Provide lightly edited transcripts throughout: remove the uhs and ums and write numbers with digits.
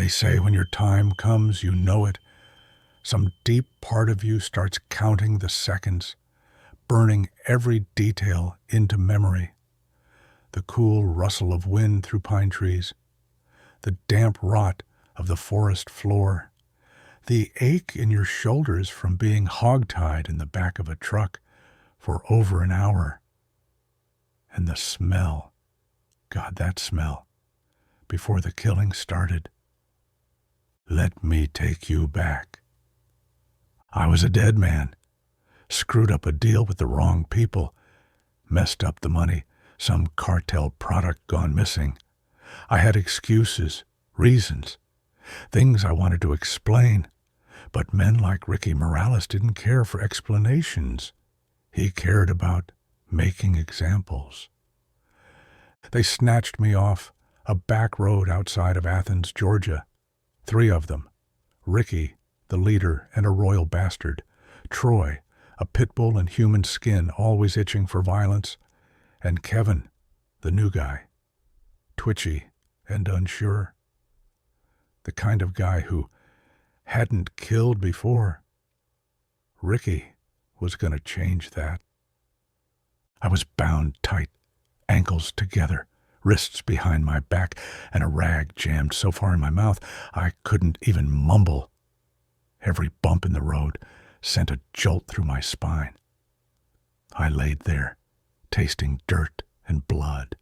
They say when your time comes, you know it. Some deep part of you starts counting the seconds, burning every detail into memory. The cool rustle of wind through pine trees, the damp rot of the forest floor, the ache in your shoulders from being hogtied in the back of a truck for over an hour, and the smell, God, that smell, before the killing started. Let me take you back. I was a dead man, screwed up a deal with the wrong people, messed up the money, some cartel product gone missing. I had excuses, reasons, things I wanted to explain, but men like Ricky Morales didn't care for explanations. He cared about making examples. They snatched me off a back road outside of Athens, Georgia. 3 of them. Ricky, the leader and a royal bastard. Troy, a pit bull in human skin, always itching for violence. And Kevin, the new guy. Twitchy and unsure. The kind of guy who hadn't killed before. Ricky was going to change that. I was bound tight, ankles together, wrists behind my back, and a rag jammed so far in my mouth I couldn't even mumble. Every bump in the road sent a jolt through my spine. I laid there, tasting dirt and blood,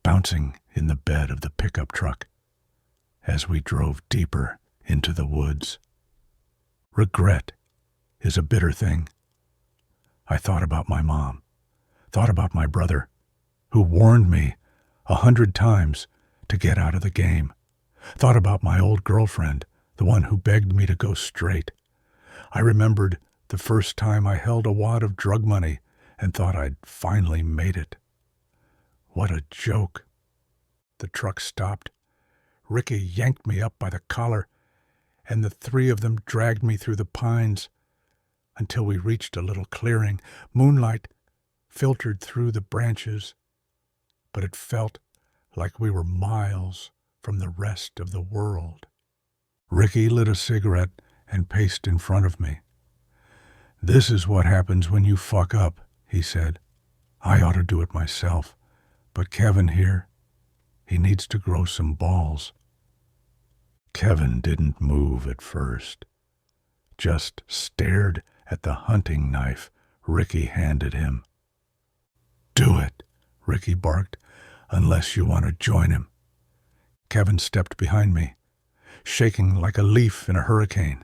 bouncing in the bed of the pickup truck as we drove deeper into the woods. Regret is a bitter thing. I thought about my mom, thought about my brother, who warned me 100 times to get out of the game, thought about my old girlfriend, the one who begged me to go straight. I remembered the first time I held a wad of drug money and thought I'd finally made it. What a joke. The truck stopped. Ricky yanked me up by the collar, and the 3 of them dragged me through the pines until we reached a little clearing. Moonlight filtered through the branches, but it felt like we were miles from the rest of the world. Ricky lit a cigarette and paced in front of me. "This is what happens when you fuck up," he said. "I ought to do it myself, but Kevin here, he needs to grow some balls." Kevin didn't move at first, just stared at the hunting knife Ricky handed him. "Do it," Ricky barked, "unless you want to join him." Kevin stepped behind me, shaking like a leaf in a hurricane.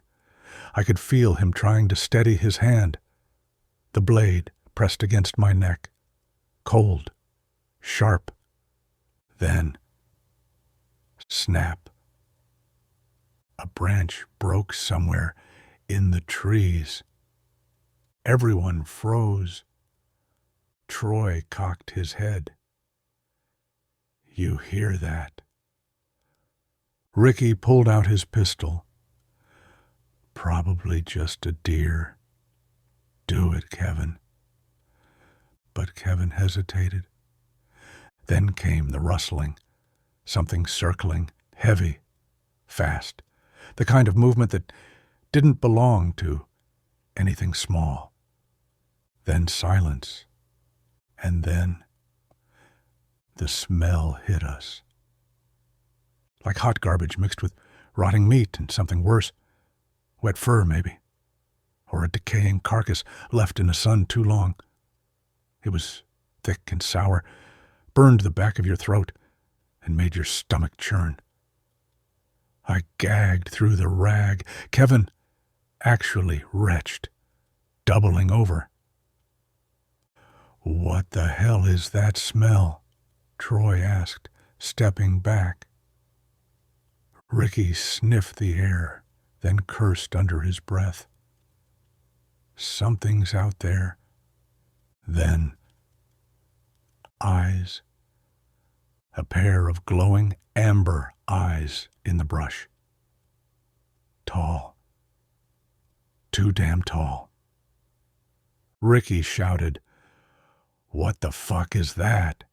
I could feel him trying to steady his hand. The blade pressed against my neck, cold, sharp. Then, snap. A branch broke somewhere in the trees. Everyone froze. Troy cocked his head. "You hear that?" Ricky pulled out his pistol. "Probably just a deer. Do it, Kevin." But Kevin hesitated. Then came the rustling, something circling, heavy, fast, the kind of movement that didn't belong to anything small. Then silence, and then the smell hit us. Like hot garbage mixed with rotting meat and something worse. Wet fur, maybe. Or a decaying carcass left in the sun too long. It was thick and sour, burned the back of your throat, and made your stomach churn. I gagged through the rag. Kevin actually retched, doubling over. "What the hell is that smell?" Troy asked, stepping back. Ricky sniffed the air, then cursed under his breath. "Something's out there." Then, eyes. A pair of glowing amber eyes in the brush. Tall. Too damn tall. Ricky shouted, "What the fuck is that?"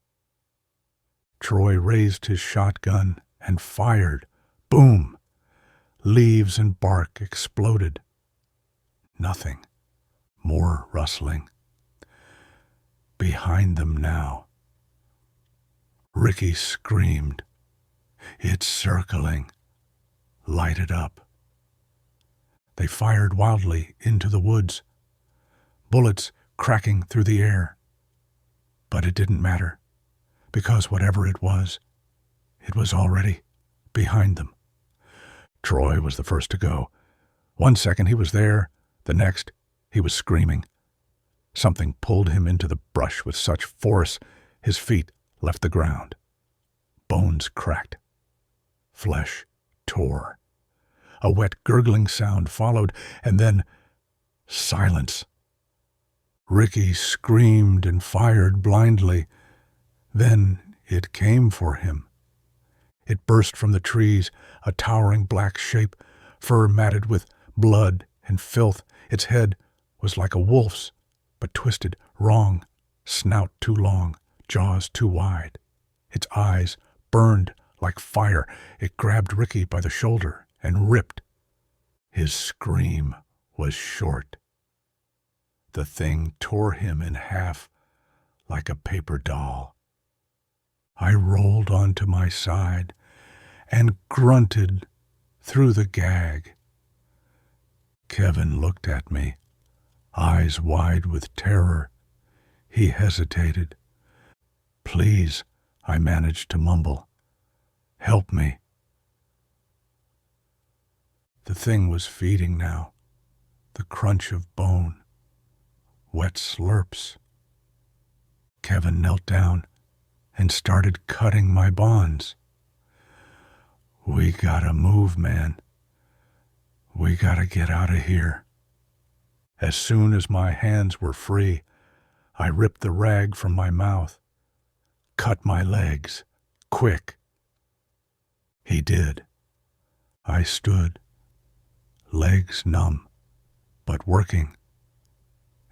Troy raised his shotgun and fired. Boom! Leaves and bark exploded. Nothing. More rustling. Behind them now. Ricky screamed. It's circling. Lighted up. They fired wildly into the woods, bullets cracking through the air. But it didn't matter, because whatever it was already behind them. Troy was the first to go. 1 second he was there, the next he was screaming. Something pulled him into the brush with such force his feet left the ground. Bones cracked. Flesh tore. A wet gurgling sound followed, and then silence. Ricky screamed and fired blindly. Then it came for him. It burst from the trees, a towering black shape, fur matted with blood and filth. Its head was like a wolf's, but twisted wrong, snout too long, jaws too wide. Its eyes burned like fire. It grabbed Ricky by the shoulder and ripped. His scream was short. The thing tore him in half like a paper doll. I rolled onto my side and grunted through the gag. Kevin looked at me, eyes wide with terror. He hesitated. "Please," I managed to mumble. "Help me." The thing was feeding now, the crunch of bone, wet slurps. Kevin knelt down and started cutting my bonds. "We gotta move, man. We gotta get out of here." As soon as my hands were free, I ripped the rag from my mouth. "Cut my legs, quick." He did. I stood, legs numb, but working,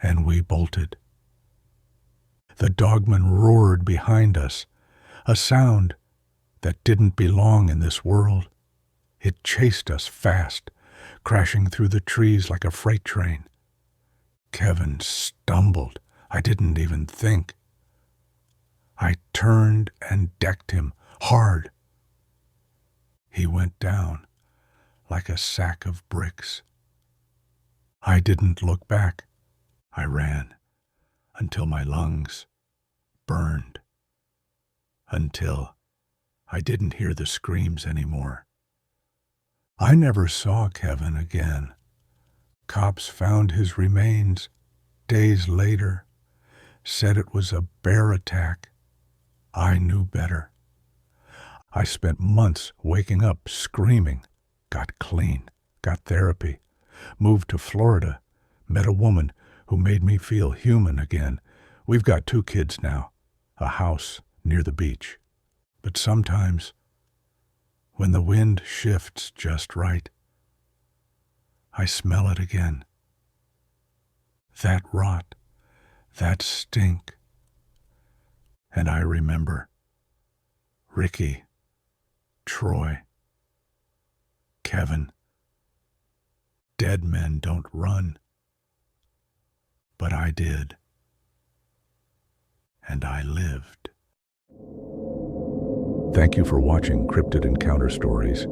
and we bolted. The dogman roared behind us, a sound that didn't belong in this world. It chased us fast, crashing through the trees like a freight train. Kevin stumbled. I didn't even think. I turned and decked him hard. He went down like a sack of bricks. I didn't look back. I ran until my lungs burned, until I didn't hear the screams anymore. I never saw Kevin again. Cops found his remains days later, said it was a bear attack. I knew better. I spent months waking up screaming, got clean, got therapy, moved to Florida, met a woman who made me feel human again. We've got 2 kids now, a house near the beach. But sometimes, when the wind shifts just right, I smell it again. That rot, that stink. And I remember Ricky, Troy, Kevin. Dead men don't run. But I did. And I lived. Thank you for watching Cryptid Encounter Stories.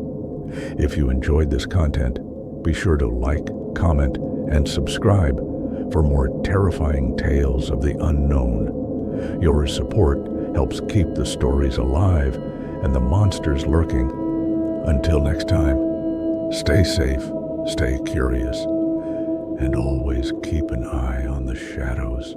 If you enjoyed this content, be sure to like, comment, and subscribe for more terrifying tales of the unknown. Your support helps keep the stories alive and the monsters lurking. Until next time, stay safe, stay curious, and always keep an eye on the shadows.